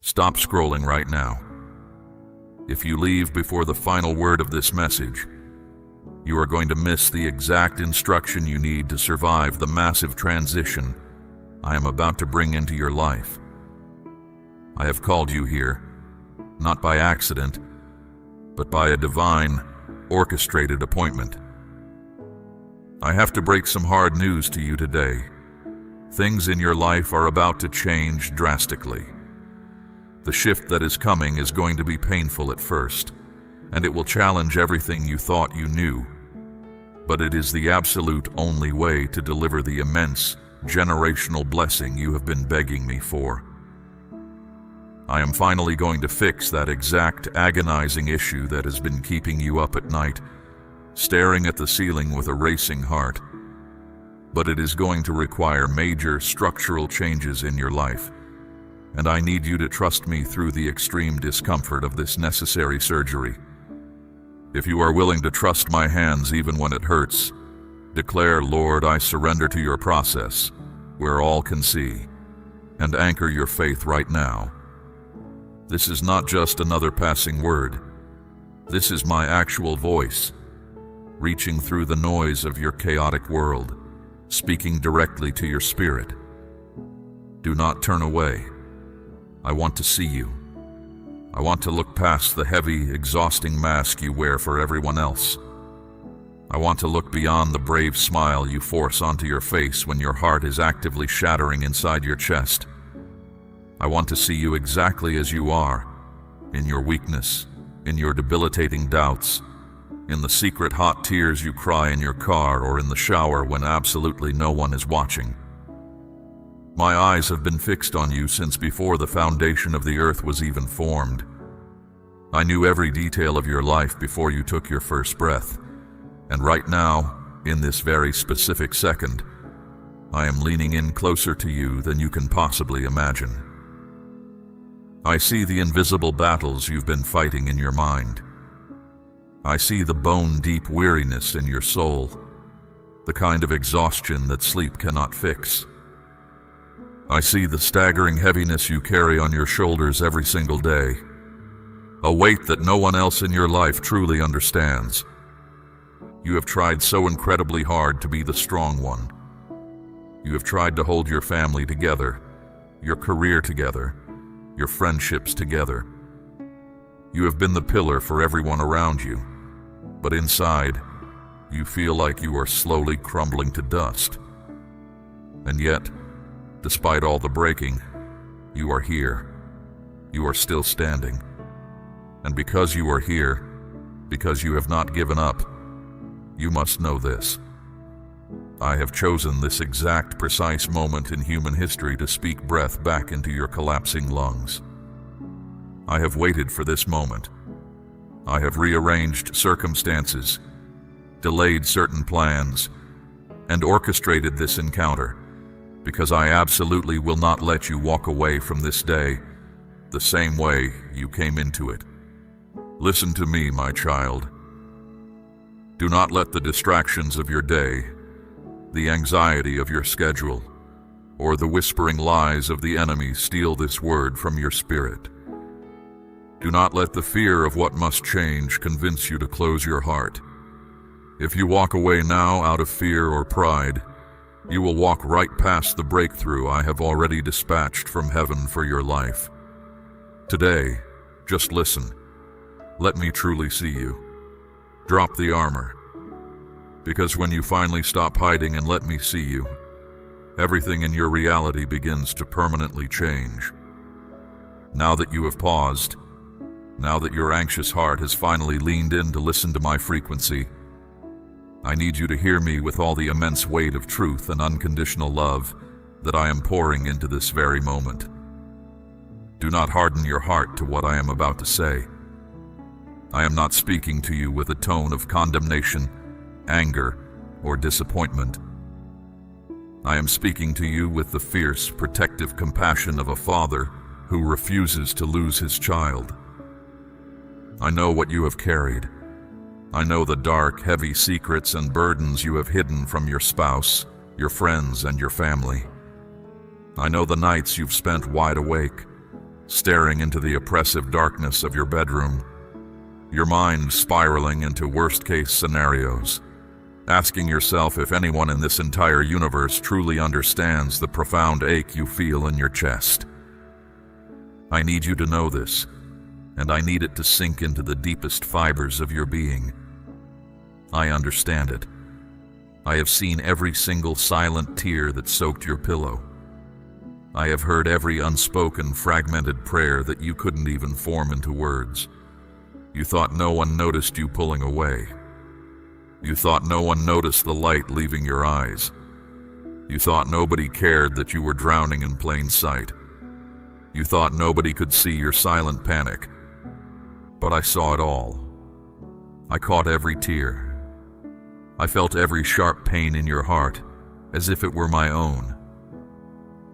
Stop scrolling right now. If you leave before the final word of this message, you are going to miss the exact instruction you need to survive the massive transition I am about to bring into your life. I have called you here, not by accident, but by a divine, orchestrated appointment. I have to break some hard news to you today. Things in your life are about to change drastically. The shift that is coming is going to be painful at first, and it will challenge everything you thought you knew. But it is the absolute only way to deliver the immense, generational blessing you have been begging me for. I am finally going to fix that exact agonizing issue that has been keeping you up at night, staring at the ceiling with a racing heart. But it is going to require major structural changes in your life, and I need you to trust me through the extreme discomfort of this necessary surgery. If you are willing to trust my hands even when it hurts, declare, "Lord, I surrender to your process, where all can see," and anchor your faith right now. This is not just another passing word. This is my actual voice, reaching through the noise of your chaotic world, speaking directly to your spirit. Do not turn away. I want to see you. I want to look past the heavy, exhausting mask you wear for everyone else. I want to look beyond the brave smile you force onto your face when your heart is actively shattering inside your chest. I want to see you exactly as you are, in your weakness, in your debilitating doubts, in the secret hot tears you cry in your car or in the shower when absolutely no one is watching. My eyes have been fixed on you since before the foundation of the earth was even formed. I knew every detail of your life before you took your first breath, and right now, in this very specific second, I am leaning in closer to you than you can possibly imagine. I see the invisible battles you've been fighting in your mind. I see the bone-deep weariness in your soul, the kind of exhaustion that sleep cannot fix. I see the staggering heaviness you carry on your shoulders every single day, a weight that no one else in your life truly understands. You have tried so incredibly hard to be the strong one. You have tried to hold your family together, your career together, your friendships together. You have been the pillar for everyone around you, but inside, you feel like you are slowly crumbling to dust. And yet, despite all the breaking, you are here. You are still standing. And because you are here, because you have not given up, you must know this. I have chosen this exact precise moment in human history to speak breath back into your collapsing lungs. I have waited for this moment. I have rearranged circumstances, delayed certain plans, and orchestrated this encounter, because I absolutely will not let you walk away from this day the same way you came into it. Listen to me, my child. Do not let the distractions of your day, the anxiety of your schedule, or the whispering lies of the enemy steal this word from your spirit. Do not let the fear of what must change convince you to close your heart. If you walk away now out of fear or pride, you will walk right past the breakthrough I have already dispatched from heaven for your life. Today, just listen. Let me truly see you. Drop the armor. Because when you finally stop hiding and let me see you, everything in your reality begins to permanently change. Now that you have paused, now that your anxious heart has finally leaned in to listen to my frequency, I need you to hear me with all the immense weight of truth and unconditional love that I am pouring into this very moment. Do not harden your heart to what I am about to say. I am not speaking to you with a tone of condemnation, anger, or disappointment. I am speaking to you with the fierce, protective compassion of a father who refuses to lose his child. I know what you have carried. I know the dark, heavy secrets and burdens you have hidden from your spouse, your friends, and your family. I know the nights you've spent wide awake, staring into the oppressive darkness of your bedroom, your mind spiraling into worst-case scenarios, asking yourself if anyone in this entire universe truly understands the profound ache you feel in your chest. I need you to know this, and I need it to sink into the deepest fibers of your being. I understand it. I have seen every single silent tear that soaked your pillow. I have heard every unspoken, fragmented prayer that you couldn't even form into words. You thought no one noticed you pulling away. You thought no one noticed the light leaving your eyes. You thought nobody cared that you were drowning in plain sight. You thought nobody could see your silent panic. But I saw it all. I caught every tear. I felt every sharp pain in your heart, as if it were my own.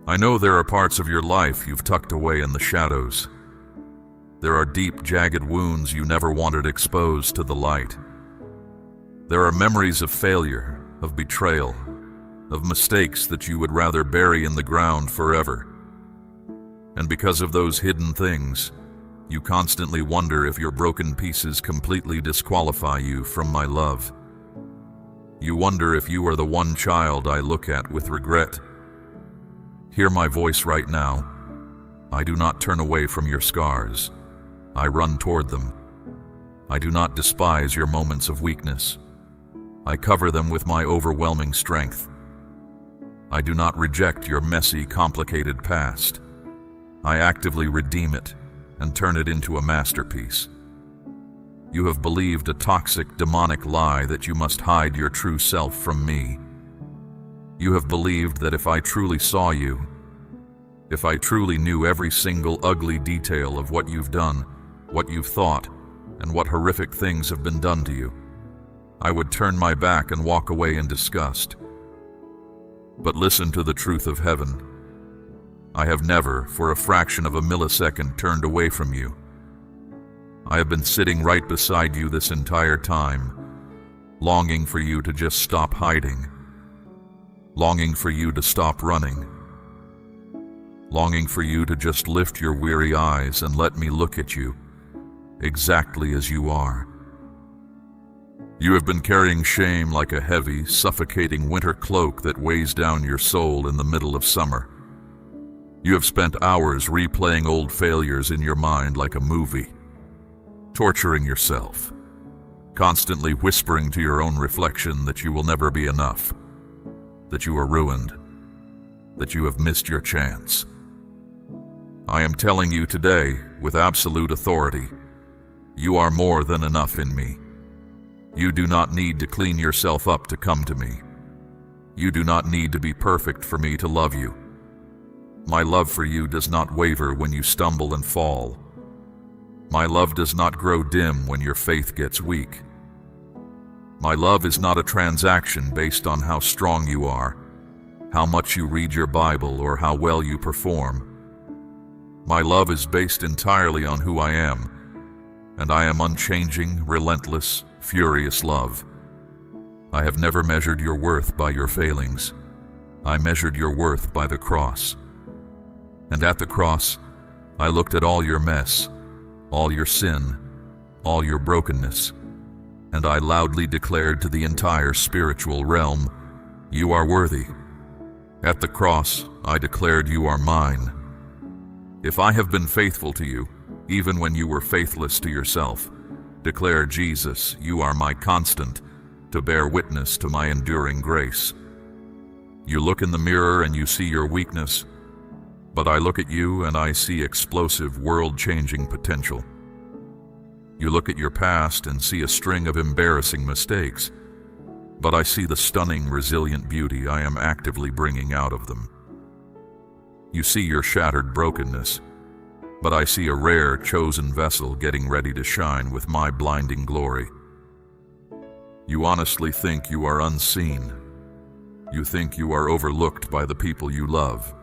I know there are parts of your life you've tucked away in the shadows. There are deep, jagged wounds you never wanted exposed to the light. There are memories of failure, of betrayal, of mistakes that you would rather bury in the ground forever. And because of those hidden things, you constantly wonder if your broken pieces completely disqualify you from my love. You wonder if you are the one child I look at with regret. Hear my voice right now. I do not turn away from your scars. I run toward them. I do not despise your moments of weakness. I cover them with my overwhelming strength. I do not reject your messy, complicated past. I actively redeem it and turn it into a masterpiece. You have believed a toxic, demonic lie that you must hide your true self from me. You have believed that if I truly saw you, if I truly knew every single ugly detail of what you've done, what you've thought, and what horrific things have been done to you, I would turn my back and walk away in disgust. But listen to the truth of heaven. I have never, for a fraction of a millisecond, turned away from you. I have been sitting right beside you this entire time, longing for you to just stop hiding, longing for you to stop running, longing for you to just lift your weary eyes and let me look at you, exactly as you are. You have been carrying shame like a heavy, suffocating winter cloak that weighs down your soul in the middle of summer. You have spent hours replaying old failures in your mind like a movie, torturing yourself, constantly whispering to your own reflection that you will never be enough, that you are ruined, that you have missed your chance. I am telling you today, with absolute authority, you are more than enough in me. You do not need to clean yourself up to come to me. You do not need to be perfect for me to love you. My love for you does not waver when you stumble and fall. My love does not grow dim when your faith gets weak. My love is not a transaction based on how strong you are, how much you read your Bible, or how well you perform. My love is based entirely on who I am, and I am unchanging, relentless, furious love. I have never measured your worth by your failings. I measured your worth by the cross. And at the cross, I looked at all your mess, all your sin, all your brokenness, and I loudly declared to the entire spiritual realm, you are worthy. At the cross, I declared you are mine. If I have been faithful to you, even when you were faithless to yourself, declare, Jesus, you are my constant, to bear witness to my enduring grace. You look in the mirror and you see your weakness, but I look at you and I see explosive, world-changing potential. You look at your past and see a string of embarrassing mistakes, but I see the stunning, resilient beauty I am actively bringing out of them. You see your shattered brokenness, but I see a rare, chosen vessel getting ready to shine with my blinding glory. You honestly think you are unseen. You think you are overlooked by the people you love.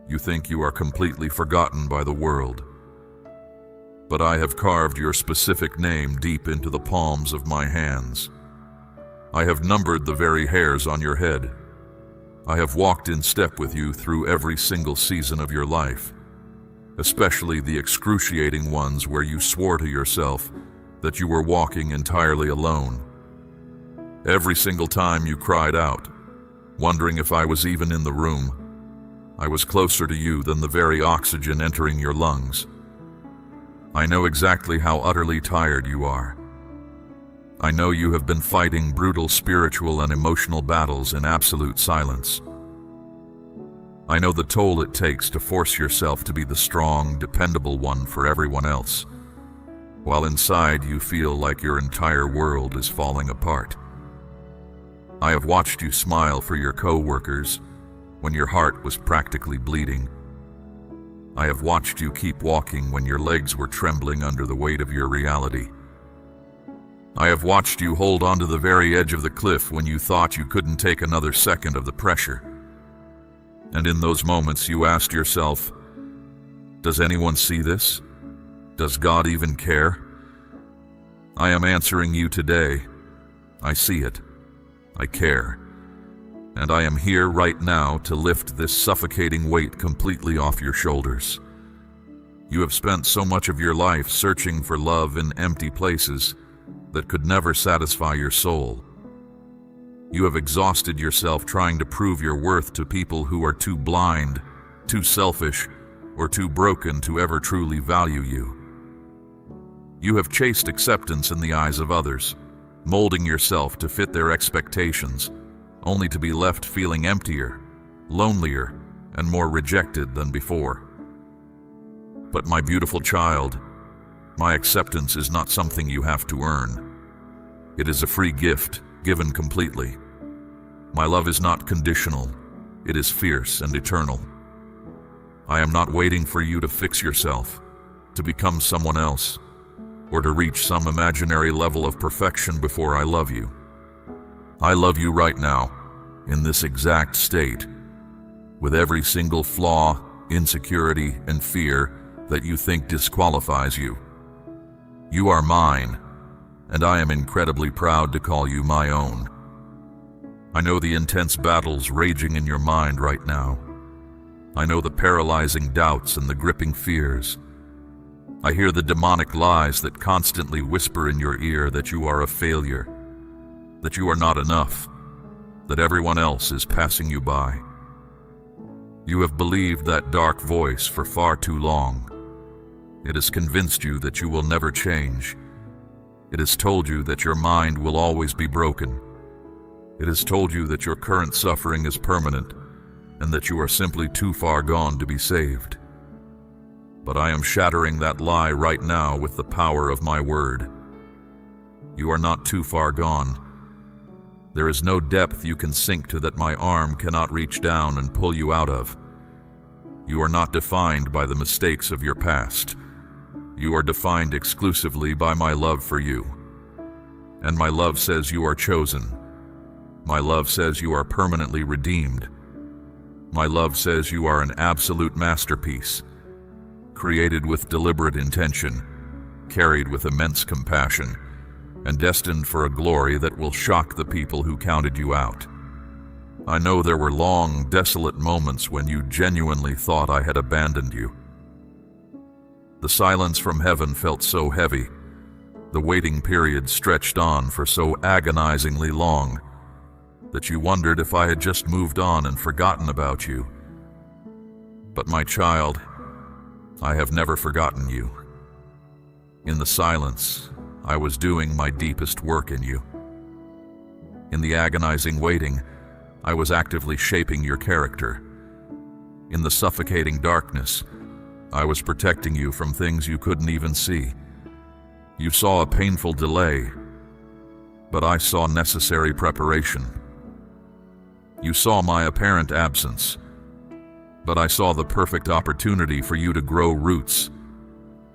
You think you are completely forgotten by the world. But I have carved your specific name deep into the palms of my hands. I have numbered the very hairs on your head. I have walked in step with you through every single season of your life. especially the excruciating ones where you swore to yourself that you were walking entirely alone. Every single time you cried out, wondering if I was even in the room, I was closer to you than the very oxygen entering your lungs. I know exactly how utterly tired you are. I know you have been fighting brutal spiritual and emotional battles in absolute silence. I know the toll it takes to force yourself to be the strong, dependable one for everyone else, while inside you feel like your entire world is falling apart. I have watched you smile for your co-workers when your heart was practically bleeding. I have watched you keep walking when your legs were trembling under the weight of your reality. I have watched you hold onto the very edge of the cliff when you thought you couldn't take another second of the pressure. And in those moments you asked yourself, does anyone see this? Does God even care? I am answering you today. I see it. I care. And I am here right now to lift this suffocating weight completely off your shoulders. You have spent so much of your life searching for love in empty places that could never satisfy your soul. You have exhausted yourself trying to prove your worth to people who are too blind, too selfish, or too broken to ever truly value you. You have chased acceptance in the eyes of others, molding yourself to fit their expectations, only to be left feeling emptier, lonelier, and more rejected than before. But my beautiful child, my acceptance is not something you have to earn. It is a free gift, given completely. My love is not conditional. It is fierce and eternal. I am not waiting for you to fix yourself, to become someone else, or to reach some imaginary level of perfection before I love you. I love you right now, in this exact state, with every single flaw, insecurity, and fear that you think disqualifies you. You are mine, and I am incredibly proud to call you my own. I know the intense battles raging in your mind right now. I know the paralyzing doubts and the gripping fears. I hear the demonic lies that constantly whisper in your ear that you are a failure, that you are not enough, that everyone else is passing you by. You have believed that dark voice for far too long. It has convinced you that you will never change. It has told you that your mind will always be broken. It has told you that your current suffering is permanent and that you are simply too far gone to be saved. But I am shattering that lie right now with the power of my word. You are not too far gone. There is no depth you can sink to that my arm cannot reach down and pull you out of. You are not defined by the mistakes of your past. You are defined exclusively by my love for you. And my love says you are chosen. My love says you are permanently redeemed. My love says you are an absolute masterpiece, created with deliberate intention, carried with immense compassion, and destined for a glory that will shock the people who counted you out. I know there were long, desolate moments when you genuinely thought I had abandoned you. The silence from heaven felt so heavy, the waiting period stretched on for so agonizingly long, that you wondered if I had just moved on and forgotten about you. But my child, I have never forgotten you. In the silence, I was doing my deepest work in you. In the agonizing waiting, I was actively shaping your character. In the suffocating darkness, I was protecting you from things you couldn't even see. You saw a painful delay, but I saw necessary preparation. You saw my apparent absence, but I saw the perfect opportunity for you to grow roots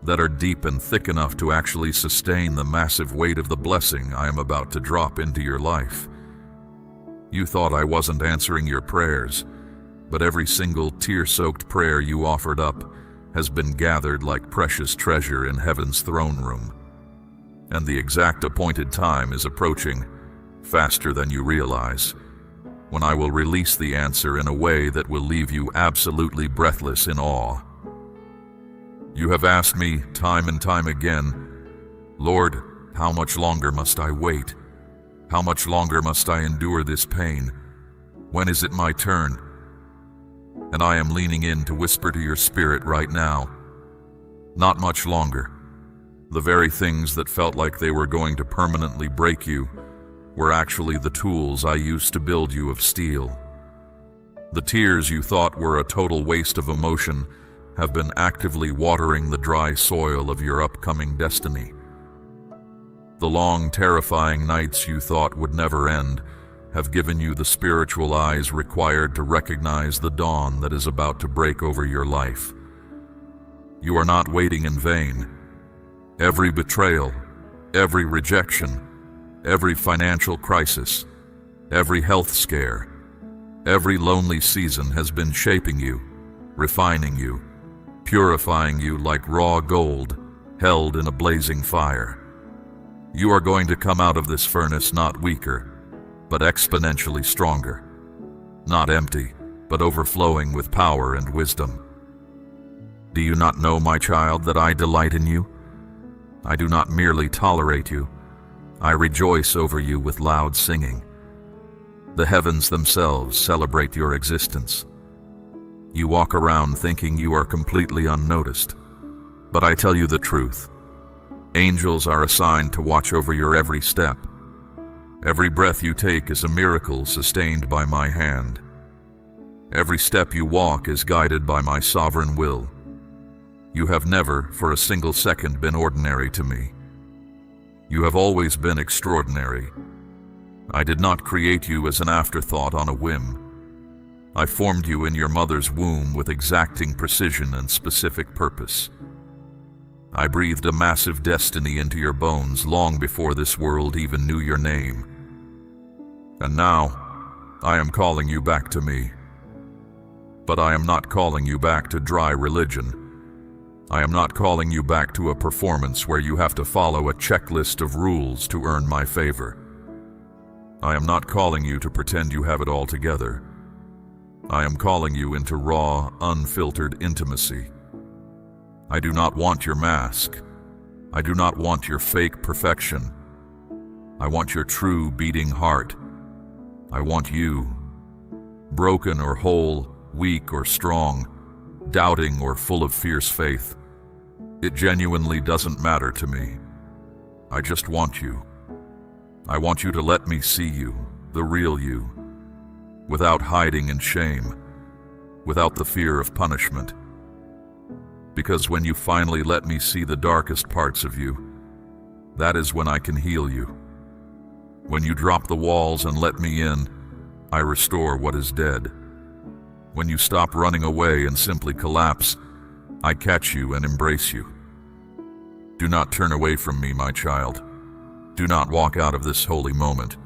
that are deep and thick enough to actually sustain the massive weight of the blessing I am about to drop into your life. You thought I wasn't answering your prayers, but every single tear-soaked prayer you offered up has been gathered like precious treasure in heaven's throne room. And the exact appointed time is approaching, faster than you realize, when I will release the answer in a way that will leave you absolutely breathless in awe. You have asked me time and time again, Lord, how much longer must I wait? How much longer must I endure this pain? When is it my turn? And I am leaning in to whisper to your spirit right now, not much longer. The very things that felt like they were going to permanently break you were actually the tools I used to build you of steel. The tears you thought were a total waste of emotion have been actively watering the dry soil of your upcoming destiny. The long, terrifying nights you thought would never end have given you the spiritual eyes required to recognize the dawn that is about to break over your life. You are not waiting in vain. Every betrayal, every rejection, every financial crisis, every health scare, every lonely season has been shaping you, refining you, purifying you like raw gold held in a blazing fire. You are going to come out of this furnace not weaker, but exponentially stronger. Not empty, but overflowing with power and wisdom. Do you not know, my child, that I delight in you? I do not merely tolerate you. I rejoice over you with loud singing. The heavens themselves celebrate your existence. You walk around thinking you are completely unnoticed. But I tell you the truth. Angels are assigned to watch over your every step. Every breath you take is a miracle sustained by my hand. Every step you walk is guided by my sovereign will. You have never, for a single second, been ordinary to me. You have always been extraordinary. I did not create you as an afterthought on a whim. I formed you in your mother's womb with exacting precision and specific purpose. I breathed a massive destiny into your bones long before this world even knew your name. And now, I am calling you back to me. But I am not calling you back to dry religion. I am not calling you back to a performance where you have to follow a checklist of rules to earn my favor. I am not calling you to pretend you have it all together. I am calling you into raw, unfiltered intimacy. I do not want your mask. I do not want your fake perfection. I want your true beating heart. I want you, broken or whole, weak or strong, doubting or full of fierce faith. It genuinely doesn't matter to me. I just want you. I want you to let me see you, the real you, without hiding in shame, without the fear of punishment. Because when you finally let me see the darkest parts of you, that is when I can heal you. When you drop the walls and let me in, I restore what is dead. When you stop running away and simply collapse, I catch you and embrace you. Do not turn away from me, my child. Do not walk out of this holy moment.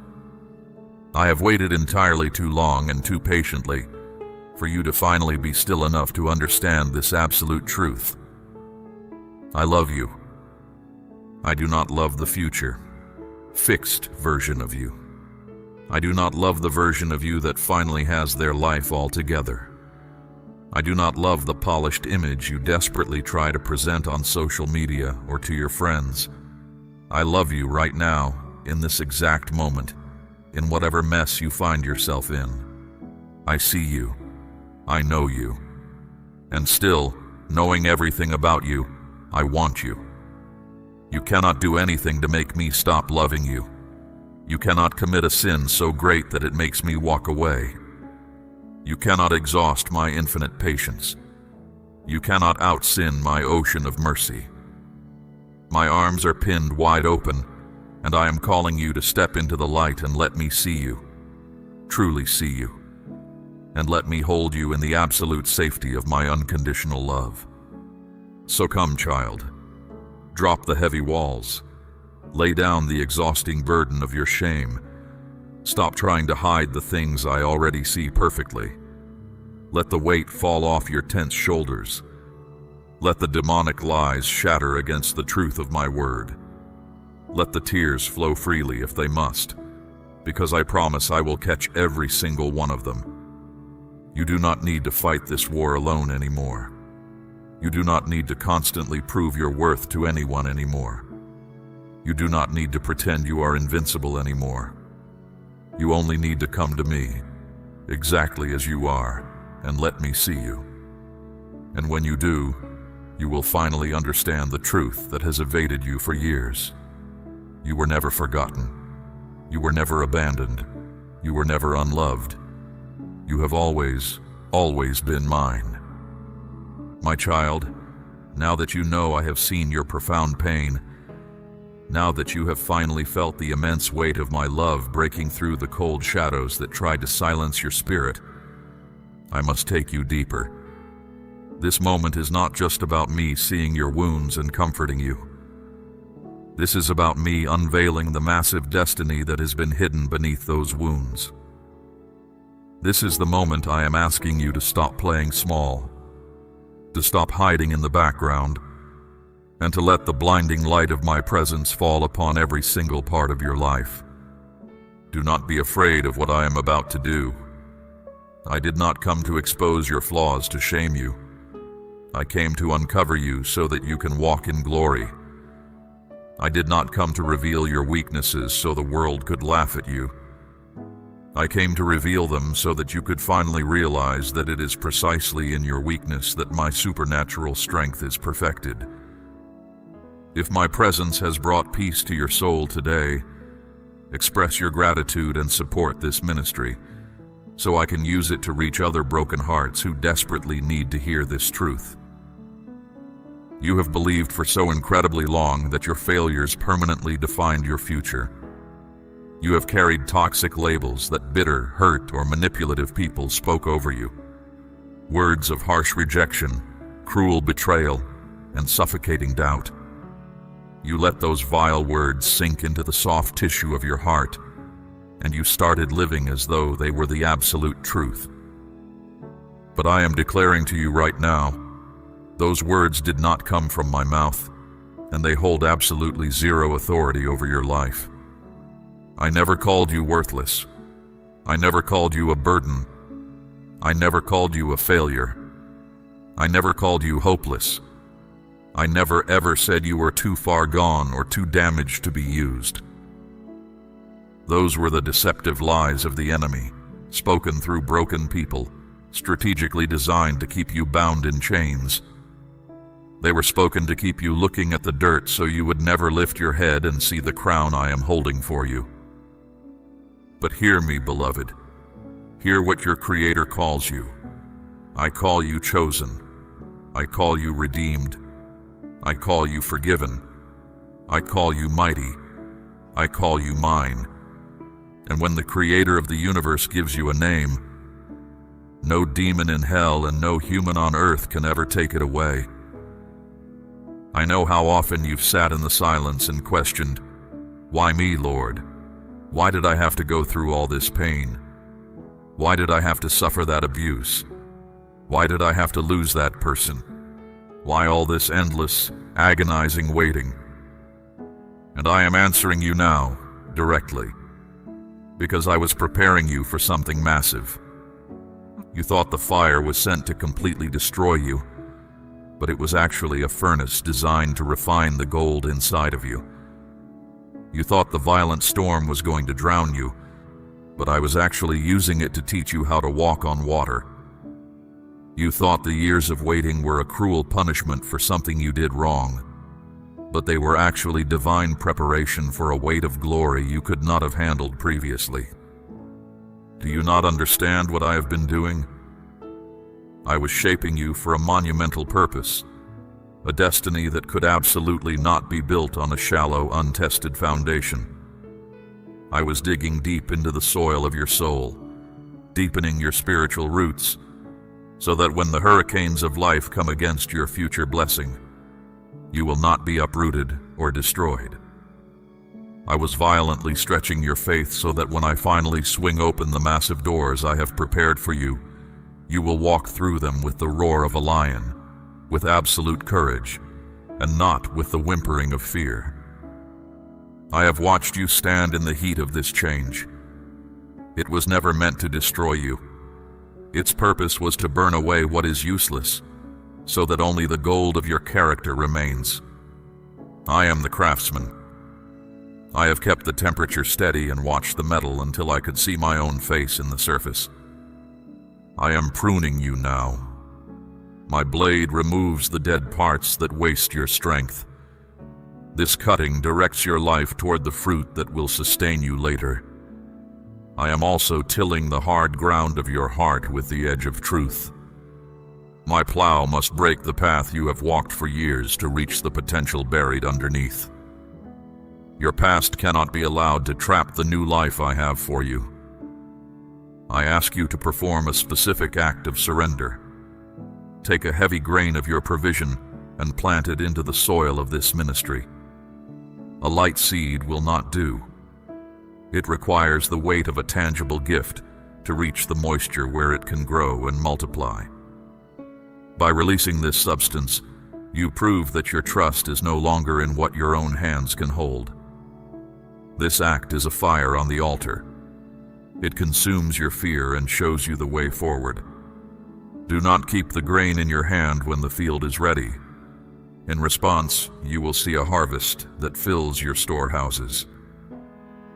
I have waited entirely too long and too patiently for you to finally be still enough to understand this absolute truth. I love you. I do not love the future, fixed version of you. I do not love the version of you that finally has their life all together. I do not love the polished image you desperately try to present on social media or to your friends. I love you right now, in this exact moment, in whatever mess you find yourself in. I see you. I know you. And still, knowing everything about you, I want you. You cannot do anything to make me stop loving you. You cannot commit a sin so great that it makes me walk away. You cannot exhaust my infinite patience. You cannot out-sin my ocean of mercy. My arms are pinned wide open, and I am calling you to step into the light and let me see you, truly see you, and let me hold you in the absolute safety of my unconditional love. So come, child, drop the heavy walls, lay down the exhausting burden of your shame. Stop trying to hide the things I already see perfectly. Let the weight fall off your tense shoulders. Let the demonic lies shatter against the truth of my word. Let the tears flow freely if they must, because I promise I will catch every single one of them. You do not need to fight this war alone anymore. You do not need to constantly prove your worth to anyone anymore. You do not need to pretend you are invincible anymore. You only need to come to me, exactly as you are, and let me see you. And when you do, you will finally understand the truth that has evaded you for years. You were never forgotten. You were never abandoned. You were never unloved. You have always been mine. My child, now that you know I have seen your profound pain, now that you have finally felt the immense weight of my love breaking through the cold shadows that tried to silence your spirit, I must take you deeper. This moment is not just about me seeing your wounds and comforting you. This is about me unveiling the massive destiny that has been hidden beneath those wounds. This is the moment I am asking you to stop playing small, to stop hiding in the background, and to let the blinding light of my presence fall upon every single part of your life. Do not be afraid of what I am about to do. I did not come to expose your flaws to shame you. I came to uncover you so that you can walk in glory. I did not come to reveal your weaknesses so the world could laugh at you. I came to reveal them so that you could finally realize that it is precisely in your weakness that my supernatural strength is perfected. If my presence has brought peace to your soul today, express your gratitude and support this ministry, so I can use it to reach other broken hearts who desperately need to hear this truth. You have believed for so incredibly long that your failures permanently defined your future. You have carried toxic labels that bitter, hurt, or manipulative people spoke over you. Words of harsh rejection, cruel betrayal, and suffocating doubt. You let those vile words sink into the soft tissue of your heart, and you started living as though they were the absolute truth. But I am declaring to you right now, those words did not come from my mouth, and they hold absolutely zero authority over your life. I never called you worthless. I never called you a burden. I never called you a failure. I never called you hopeless. I never ever said you were too far gone or too damaged to be used. Those were the deceptive lies of the enemy, spoken through broken people, strategically designed to keep you bound in chains. They were spoken to keep you looking at the dirt so you would never lift your head and see the crown I am holding for you. But hear me, beloved. Hear what your Creator calls you. I call you chosen. I call you redeemed. I call you forgiven. I call you mighty. I call you mine. And when the Creator of the universe gives you a name, no demon in hell and no human on earth can ever take it away. I know how often you've sat in the silence and questioned, "Why me, Lord? Why did I have to go through all this pain? Why did I have to suffer that abuse? Why did I have to lose that person? Why all this endless, agonizing waiting?" And I am answering you now, directly, because I was preparing you for something massive. You thought the fire was sent to completely destroy you, but it was actually a furnace designed to refine the gold inside of you. You thought the violent storm was going to drown you, but I was actually using it to teach you how to walk on water. You thought the years of waiting were a cruel punishment for something you did wrong, but they were actually divine preparation for a weight of glory you could not have handled previously. Do you not understand what I have been doing? I was shaping you for a monumental purpose, a destiny that could absolutely not be built on a shallow, untested foundation. I was digging deep into the soil of your soul, deepening your spiritual roots, so that when the hurricanes of life come against your future blessing, you will not be uprooted or destroyed. I was violently stretching your faith so that when I finally swing open the massive doors I have prepared for you, you will walk through them with the roar of a lion, with absolute courage, and not with the whimpering of fear. I have watched you stand in the heat of this change. It was never meant to destroy you. Its purpose was to burn away what is useless, so that only the gold of your character remains. I am the craftsman. I have kept the temperature steady and watched the metal until I could see my own face in the surface. I am pruning you now. My blade removes the dead parts that waste your strength. This cutting directs your life toward the fruit that will sustain you later. I am also tilling the hard ground of your heart with the edge of truth. My plow must break the path you have walked for years to reach the potential buried underneath. Your past cannot be allowed to trap the new life I have for you. I ask you to perform a specific act of surrender. Take a heavy grain of your provision and plant it into the soil of this ministry. A light seed will not do. It requires the weight of a tangible gift to reach the moisture where it can grow and multiply. By releasing this substance, you prove that your trust is no longer in what your own hands can hold. This act is a fire on the altar. It consumes your fear and shows you the way forward. Do not keep the grain in your hand when the field is ready. In response, you will see a harvest that fills your storehouses.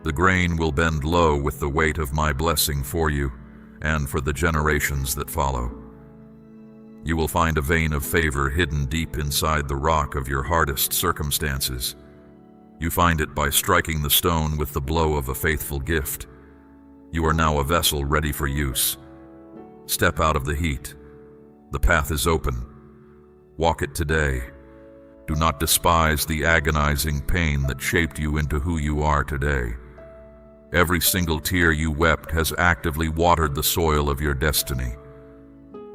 The grain will bend low with the weight of my blessing for you and for the generations that follow. You will find a vein of favor hidden deep inside the rock of your hardest circumstances. You find it by striking the stone with the blow of a faithful gift. You are now a vessel ready for use. Step out of the heat. The path is open. Walk it today. Do not despise the agonizing pain that shaped you into who you are today. Every single tear you wept has actively watered the soil of your destiny.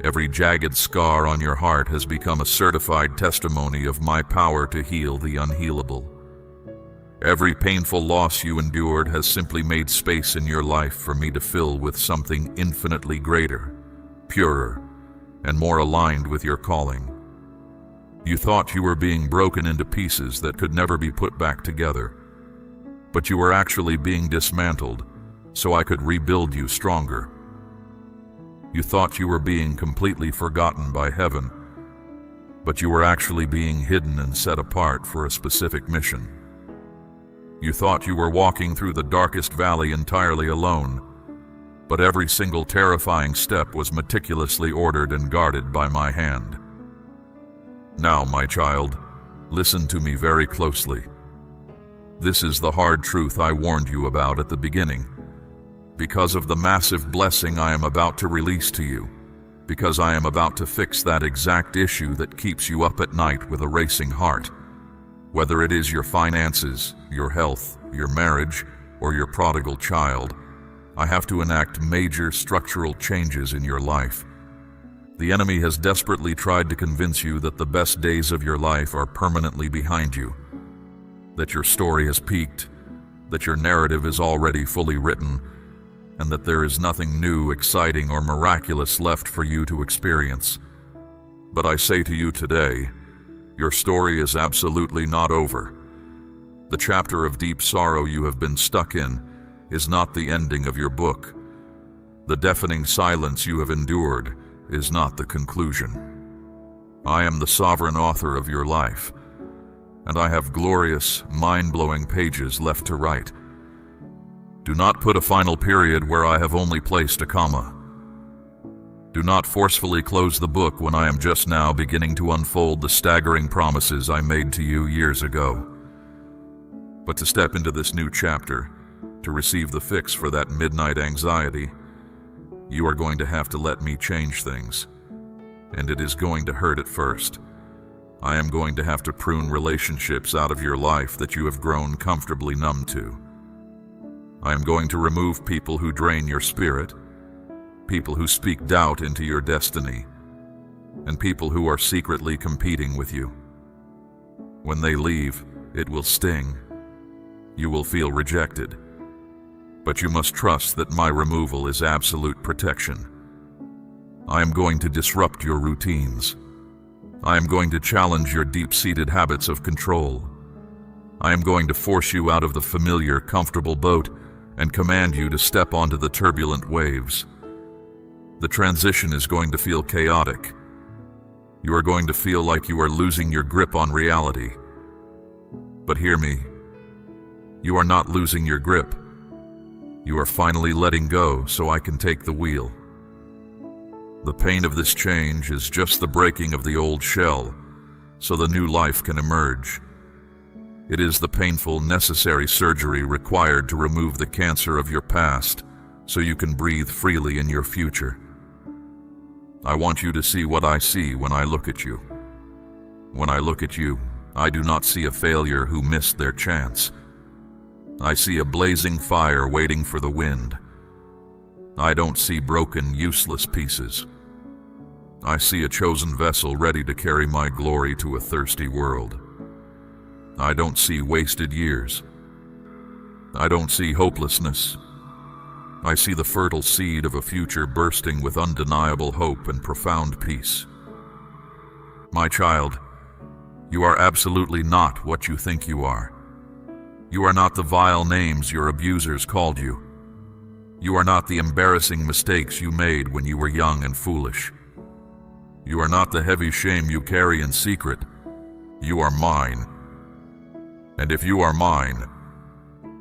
Every jagged scar on your heart has become a certified testimony of my power to heal the unhealable. Every painful loss you endured has simply made space in your life for me to fill with something infinitely greater, purer, and more aligned with your calling. You thought you were being broken into pieces that could never be put back together, but you were actually being dismantled so I could rebuild you stronger. You thought you were being completely forgotten by heaven, but you were actually being hidden and set apart for a specific mission. You thought you were walking through the darkest valley entirely alone, but every single terrifying step was meticulously ordered and guarded by my hand. Now, my child, listen to me very closely. This is the hard truth I warned you about at the beginning. Because of the massive blessing I am about to release to you, because I am about to fix that exact issue that keeps you up at night with a racing heart. Whether it is your finances, your health, your marriage, or your prodigal child, I have to enact major structural changes in your life. The enemy has desperately tried to convince you that the best days of your life are permanently behind you, that your story has peaked, that your narrative is already fully written, and that there is nothing new, exciting, or miraculous left for you to experience. But I say to you today, your story is absolutely not over. The chapter of deep sorrow you have been stuck in is not the ending of your book. The deafening silence you have endured is not the conclusion. I am the sovereign author of your life, and I have glorious, mind-blowing pages left to write. Do not put a final period where I have only placed a comma. Do not forcefully close the book when I am just now beginning to unfold the staggering promises I made to you years ago. But to step into this new chapter, to receive the fix for that midnight anxiety, you are going to have to let me change things. And it is going to hurt at first. I am going to have to prune relationships out of your life that you have grown comfortably numb to. I am going to remove people who drain your spirit, people who speak doubt into your destiny, and people who are secretly competing with you. When they leave, it will sting. You will feel rejected. But you must trust that my removal is absolute protection. I am going to disrupt your routines. I am going to challenge your deep-seated habits of control. I am going to force you out of the familiar, comfortable boat and command you to step onto the turbulent waves. The transition is going to feel chaotic. You are going to feel like you are losing your grip on reality. But hear me. You are not losing your grip. You are finally letting go so I can take the wheel. The pain of this change is just the breaking of the old shell, so the new life can emerge. It is the painful, necessary surgery required to remove the cancer of your past, so you can breathe freely in your future. I want you to see what I see when I look at you. When I look at you, I do not see a failure who missed their chance. I see a blazing fire waiting for the wind. I don't see broken, useless pieces. I see a chosen vessel ready to carry my glory to a thirsty world. I don't see wasted years. I don't see hopelessness. I see the fertile seed of a future bursting with undeniable hope and profound peace. My child, you are absolutely not what you think you are. You are not the vile names your abusers called you. You are not the embarrassing mistakes you made when you were young and foolish. You are not the heavy shame you carry in secret. You are mine. And if you are mine,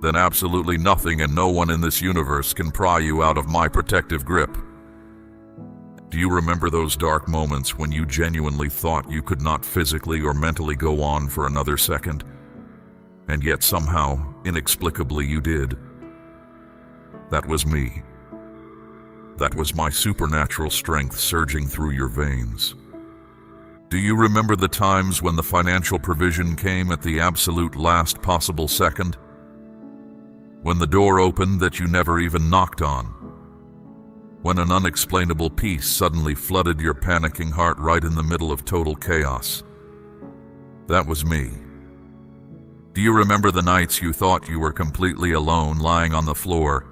then absolutely nothing and no one in this universe can pry you out of my protective grip. Do you remember those dark moments when you genuinely thought you could not physically or mentally go on for another second? And yet somehow, inexplicably, you did. That was me. That was my supernatural strength surging through your veins. Do you remember the times when the financial provision came at the absolute last possible second? When the door opened that you never even knocked on? When an unexplainable peace suddenly flooded your panicking heart right in the middle of total chaos? That was me. Do you remember the nights you thought you were completely alone lying on the floor,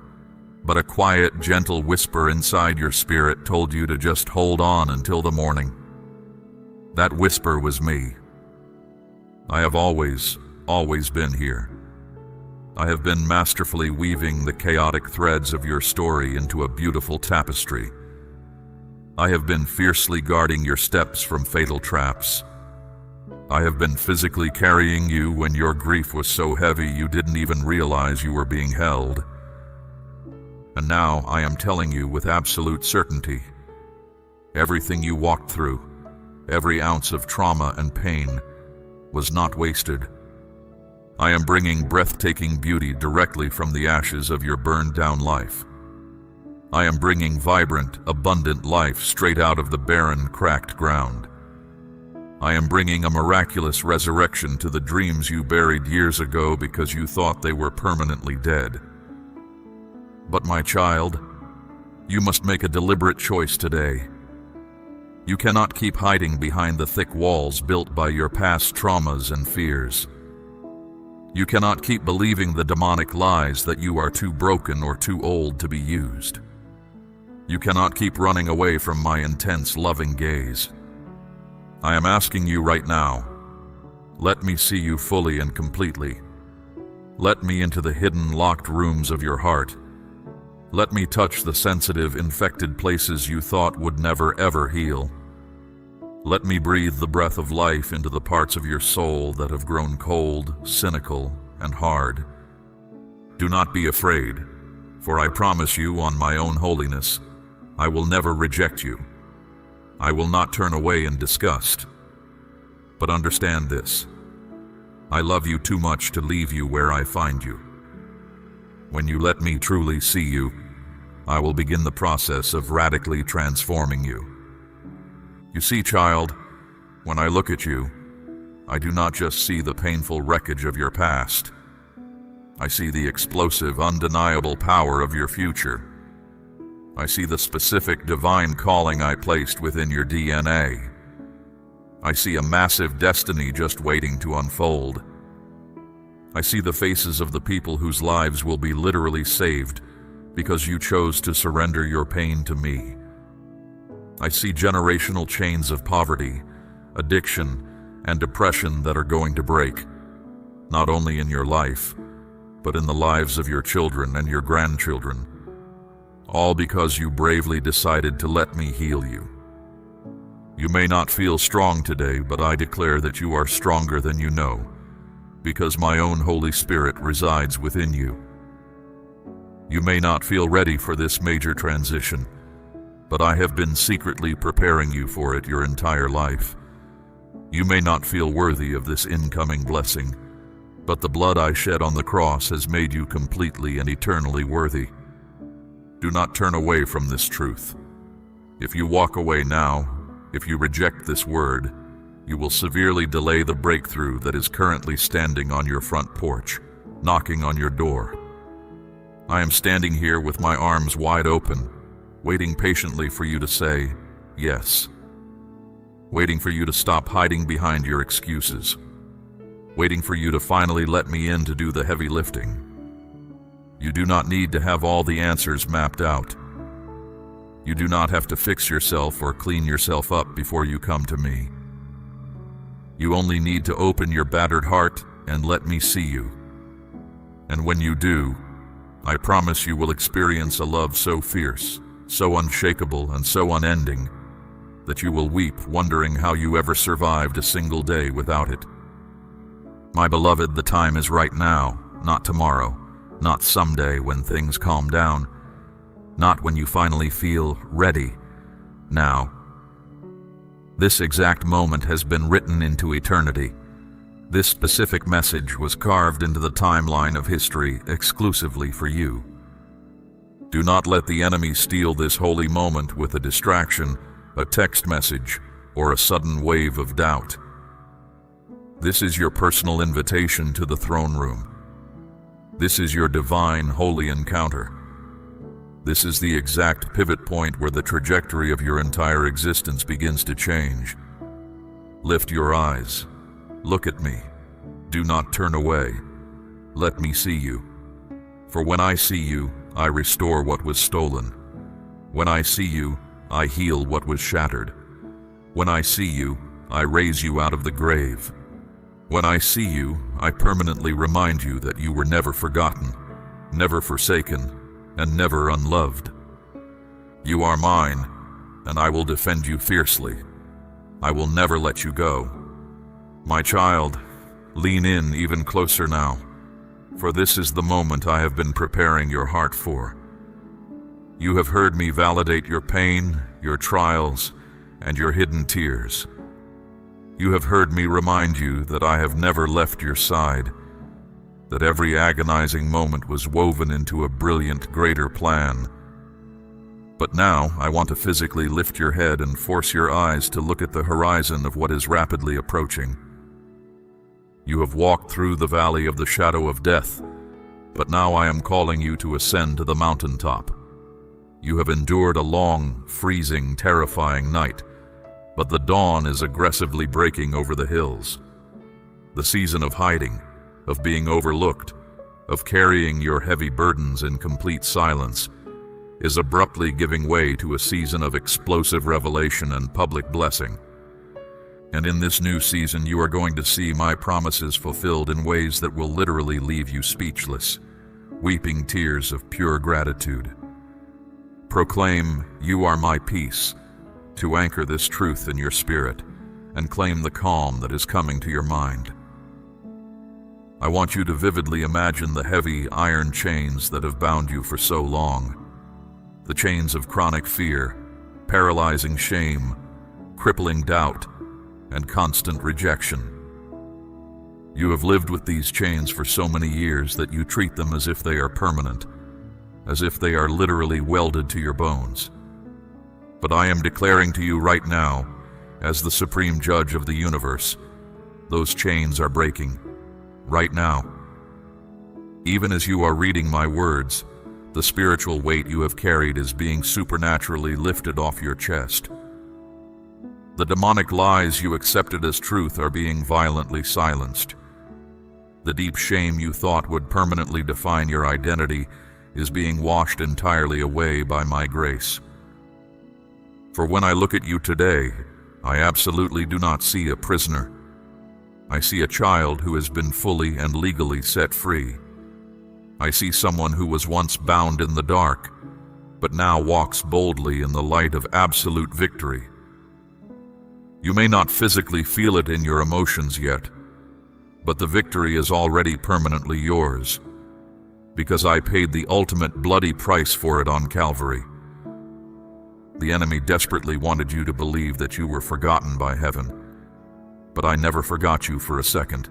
but a quiet, gentle whisper inside your spirit told you to just hold on until the morning? That whisper was me. I have always been here. I have been masterfully weaving the chaotic threads of your story into a beautiful tapestry. I have been fiercely guarding your steps from fatal traps. I have been physically carrying you when your grief was so heavy you didn't even realize you were being held. And now I am telling you with absolute certainty, everything you walked through, every ounce of trauma and pain, was not wasted. I am bringing breathtaking beauty directly from the ashes of your burned-down life. I am bringing vibrant, abundant life straight out of the barren, cracked ground. I am bringing a miraculous resurrection to the dreams you buried years ago because you thought they were permanently dead. But my child, you must make a deliberate choice today. You cannot keep hiding behind the thick walls built by your past traumas and fears. You cannot keep believing the demonic lies that you are too broken or too old to be used. You cannot keep running away from my intense, loving gaze. I am asking you right now, let me see you fully and completely. Let me into the hidden, locked rooms of your heart. Let me touch the sensitive, infected places you thought would never, ever heal. Let me breathe the breath of life into the parts of your soul that have grown cold, cynical, and hard. Do not be afraid, for I promise you on my own holiness, I will never reject you. I will not turn away in disgust. But understand this, I love you too much to leave you where I find you. When you let me truly see you, I will begin the process of radically transforming you. You see, child, when I look at you, I do not just see the painful wreckage of your past. I see the explosive, undeniable power of your future. I see the specific divine calling I placed within your DNA. I see a massive destiny just waiting to unfold. I see the faces of the people whose lives will be literally saved because you chose to surrender your pain to me. I see generational chains of poverty, addiction, and depression that are going to break, not only in your life, but in the lives of your children and your grandchildren, all because you bravely decided to let me heal you. You may not feel strong today, but I declare that you are stronger than you know, because my own Holy Spirit resides within you. You may not feel ready for this major transition, but I have been secretly preparing you for it your entire life. You may not feel worthy of this incoming blessing, but the blood I shed on the cross has made you completely and eternally worthy. Do not turn away from this truth. If you walk away now, if you reject this word, you will severely delay the breakthrough that is currently standing on your front porch, knocking on your door. I am standing here with my arms wide open, waiting patiently for you to say yes. Waiting for you to stop hiding behind your excuses. Waiting for you to finally let me in to do the heavy lifting. You do not need to have all the answers mapped out. You do not have to fix yourself or clean yourself up before you come to me. You only need to open your battered heart and let me see you. And when you do, I promise you will experience a love so fierce, so unshakable, and so unending that you will weep wondering how you ever survived a single day without it. My beloved, the time is right now, not tomorrow, not someday when things calm down, not when you finally feel ready. Now. This exact moment has been written into eternity. This specific message was carved into the timeline of history exclusively for you. Do not let the enemy steal this holy moment with a distraction, a text message, or a sudden wave of doubt. This is your personal invitation to the throne room. This is your divine, holy encounter. This is the exact pivot point where the trajectory of your entire existence begins to change. Lift your eyes. Look at me. Do not turn away. Let me see you. For when I see you, I restore what was stolen. When I see you, I heal what was shattered. When I see you, I raise you out of the grave. When I see you, I permanently remind you that you were never forgotten, never forsaken, and never unloved. You are mine, and I will defend you fiercely. I will never let you go. My child, lean in even closer now, for this is the moment I have been preparing your heart for. You have heard me validate your pain, your trials, and your hidden tears. You have heard me remind you that I have never left your side, that every agonizing moment was woven into a brilliant, greater plan. But now I want to physically lift your head and force your eyes to look at the horizon of what is rapidly approaching. You have walked through the valley of the shadow of death, but now I am calling you to ascend to the mountaintop. You have endured a long, freezing, terrifying night, but the dawn is aggressively breaking over the hills. The season of hiding, of being overlooked, of carrying your heavy burdens in complete silence, is abruptly giving way to a season of explosive revelation and public blessing. And in this new season, you are going to see my promises fulfilled in ways that will literally leave you speechless, weeping tears of pure gratitude. Proclaim, "You are my peace," to anchor this truth in your spirit, and claim the calm that is coming to your mind. I want you to vividly imagine the heavy iron chains that have bound you for so long. The chains of chronic fear, paralyzing shame, crippling doubt, and constant rejection. You have lived with these chains for so many years that you treat them as if they are permanent, as if they are literally welded to your bones. But I am declaring to you right now, as the supreme judge of the universe, those chains are breaking, right now. Even as you are reading my words, the spiritual weight you have carried is being supernaturally lifted off your chest. The demonic lies you accepted as truth are being violently silenced. The deep shame you thought would permanently define your identity is being washed entirely away by my grace. For when I look at you today, I absolutely do not see a prisoner. I see a child who has been fully and legally set free. I see someone who was once bound in the dark, but now walks boldly in the light of absolute victory. You may not physically feel it in your emotions yet, but the victory is already permanently yours, because I paid the ultimate bloody price for it on Calvary. The enemy desperately wanted you to believe that you were forgotten by heaven, but I never forgot you for a second.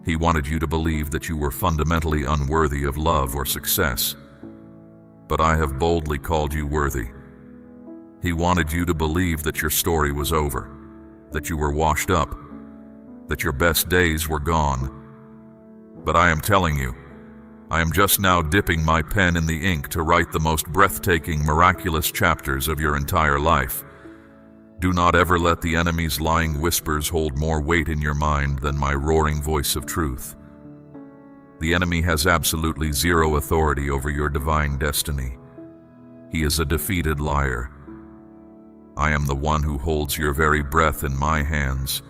He wanted you to believe that you were fundamentally unworthy of love or success, but I have boldly called you worthy. He wanted you to believe that your story was over, that you were washed up, that your best days were gone. But I am telling you, I am just now dipping my pen in the ink to write the most breathtaking, miraculous chapters of your entire life. Do not ever let the enemy's lying whispers hold more weight in your mind than my roaring voice of truth. The enemy has absolutely zero authority over your divine destiny. He is a defeated liar. I am the one who holds your very breath in my hands,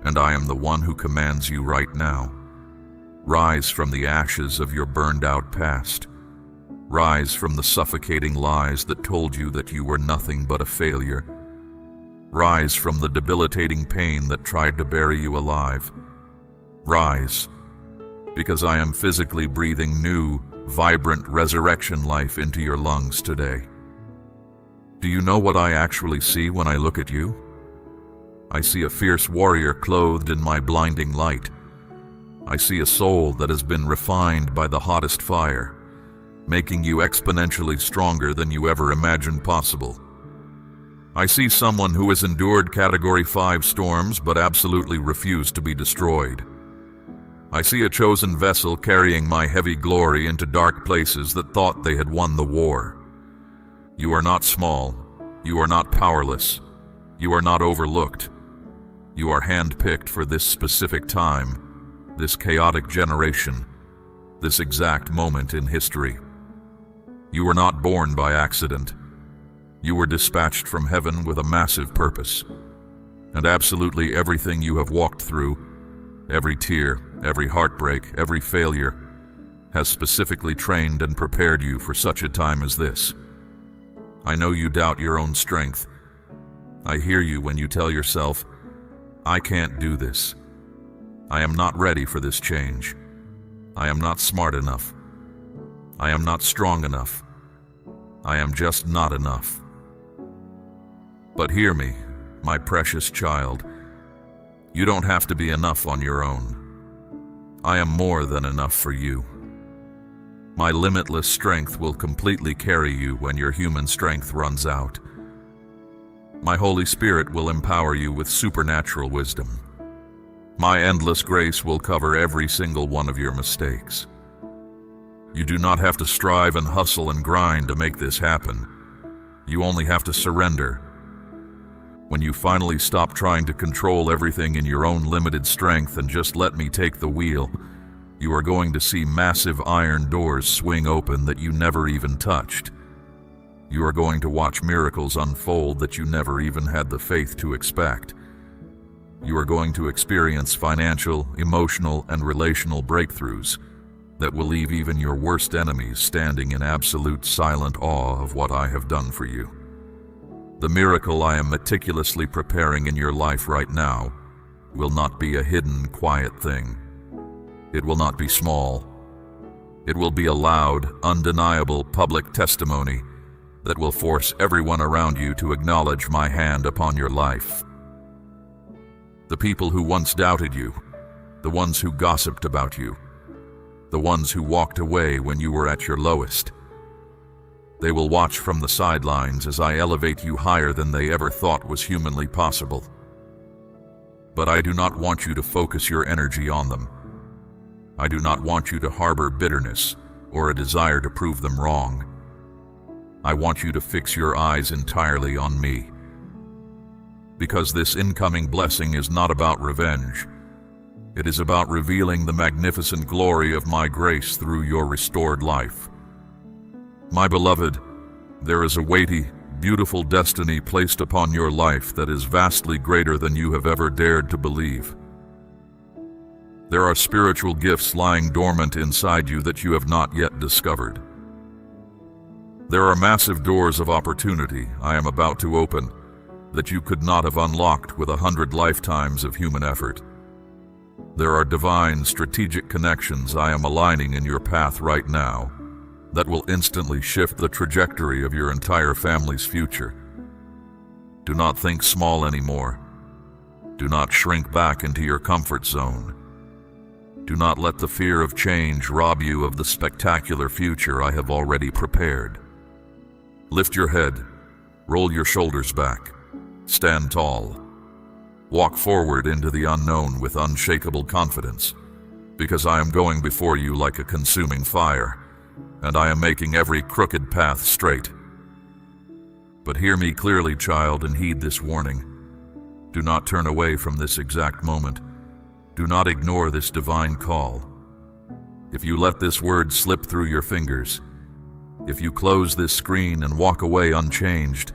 and I am the one who commands you right now. Rise from the ashes of your burned-out past. Rise from the suffocating lies that told you that you were nothing but a failure. Rise from the debilitating pain that tried to bury you alive. Rise, because I am physically breathing new, vibrant resurrection life into your lungs today. Do you know what I actually see when I look at you? I see a fierce warrior clothed in my blinding light. I see a soul that has been refined by the hottest fire, making you exponentially stronger than you ever imagined possible. I see someone who has endured Category 5 storms but absolutely refused to be destroyed. I see a chosen vessel carrying my heavy glory into dark places that thought they had won the war. You are not small. You are not powerless. You are not overlooked. You are handpicked for this specific time, this chaotic generation, this exact moment in history. You were not born by accident. You were dispatched from heaven with a massive purpose. And absolutely everything you have walked through, every tear, every heartbreak, every failure, has specifically trained and prepared you for such a time as this. I know you doubt your own strength. I hear you when you tell yourself, I can't do this. I am not ready for this change. I am not smart enough. I am not strong enough. I am just not enough. But hear me, my precious child. You don't have to be enough on your own. I am more than enough for you. My limitless strength will completely carry you when your human strength runs out. My Holy Spirit will empower you with supernatural wisdom. My endless grace will cover every single one of your mistakes. You do not have to strive and hustle and grind to make this happen. You only have to surrender. When you finally stop trying to control everything in your own limited strength and just let me take the wheel, you are going to see massive iron doors swing open that you never even touched. You are going to watch miracles unfold that you never even had the faith to expect. You are going to experience financial, emotional, and relational breakthroughs that will leave even your worst enemies standing in absolute silent awe of what I have done for you. The miracle I am meticulously preparing in your life right now will not be a hidden, quiet thing. It will not be small. It will be a loud, undeniable public testimony that will force everyone around you to acknowledge my hand upon your life. The people who once doubted you, the ones who gossiped about you, the ones who walked away when you were at your lowest. They will watch from the sidelines as I elevate you higher than they ever thought was humanly possible. But I do not want you to focus your energy on them. I do not want you to harbor bitterness or a desire to prove them wrong. I want you to fix your eyes entirely on me. Because this incoming blessing is not about revenge. It is about revealing the magnificent glory of my grace through your restored life. My beloved, there is a weighty, beautiful destiny placed upon your life that is vastly greater than you have ever dared to believe. There are spiritual gifts lying dormant inside you that you have not yet discovered. There are massive doors of opportunity I am about to open, that you could not have unlocked with 100 lifetimes of human effort. There are divine strategic connections I am aligning in your path right now that will instantly shift the trajectory of your entire family's future. Do not think small anymore. Do not shrink back into your comfort zone. Do not let the fear of change rob you of the spectacular future I have already prepared. Lift your head, roll your shoulders back, stand tall. Walk forward into the unknown with unshakable confidence, because I am going before you like a consuming fire, and I am making every crooked path straight. But hear me clearly, child, and heed this warning. Do not turn away from this exact moment. Do not ignore this divine call. If you let this word slip through your fingers, if you close this screen and walk away unchanged,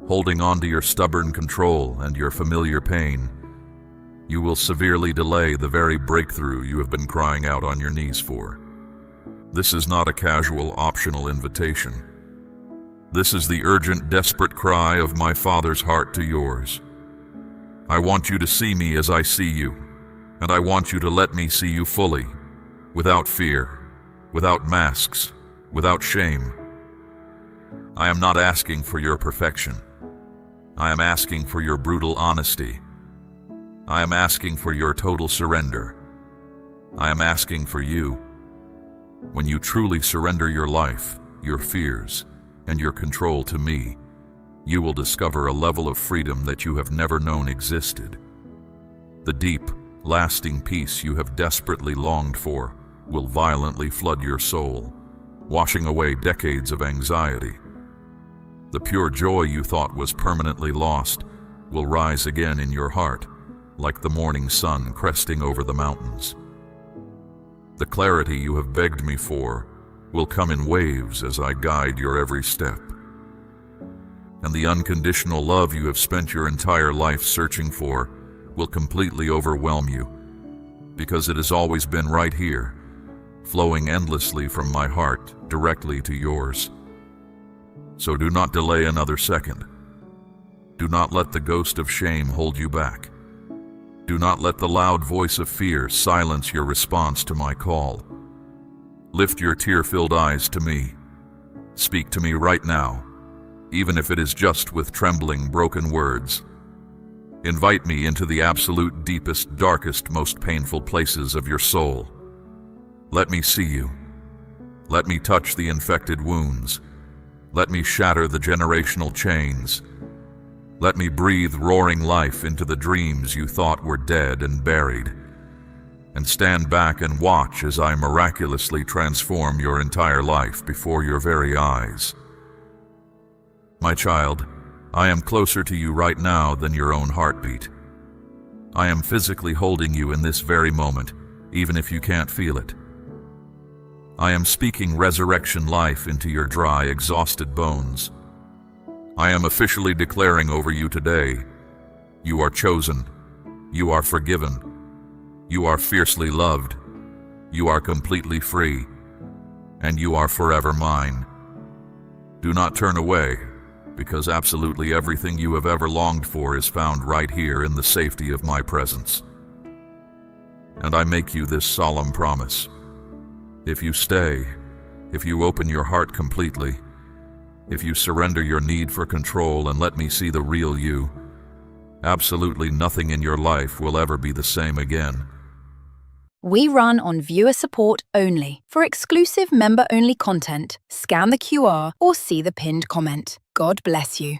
holding on to your stubborn control and your familiar pain, you will severely delay the very breakthrough you have been crying out on your knees for. This is not a casual, optional invitation. This is the urgent, desperate cry of my Father's heart to yours. I want you to see me as I see you, and I want you to let me see you fully, without fear, without masks, without shame. I am not asking for your perfection. I am asking for your brutal honesty. I am asking for your total surrender. I am asking for you. When you truly surrender your life, your fears, and your control to me, you will discover a level of freedom that you have never known existed. The deep, lasting peace you have desperately longed for will violently flood your soul, washing away decades of anxiety. The pure joy you thought was permanently lost will rise again in your heart, like the morning sun cresting over the mountains. The clarity you have begged me for will come in waves as I guide your every step. And the unconditional love you have spent your entire life searching for will completely overwhelm you, because it has always been right here, flowing endlessly from my heart directly to yours. So do not delay another second. Do not let the ghost of shame hold you back. Do not let the loud voice of fear silence your response to my call. Lift your tear-filled eyes to me. Speak to me right now, even if it is just with trembling, broken words. Invite me into the absolute deepest, darkest, most painful places of your soul. Let me see you. Let me touch the infected wounds. Let me shatter the generational chains. Let me breathe roaring life into the dreams you thought were dead and buried. And stand back and watch as I miraculously transform your entire life before your very eyes. My child, I am closer to you right now than your own heartbeat. I am physically holding you in this very moment, even if you can't feel it. I am speaking resurrection life into your dry, exhausted bones. I am officially declaring over you today, you are chosen, you are forgiven, you are fiercely loved, you are completely free, and you are forever mine. Do not turn away, because absolutely everything you have ever longed for is found right here in the safety of my presence. And I make you this solemn promise. If you stay, if you open your heart completely, if you surrender your need for control and let me see the real you, absolutely nothing in your life will ever be the same again. We run on viewer support only. For exclusive member-only content, scan the QR or see the pinned comment. God bless you.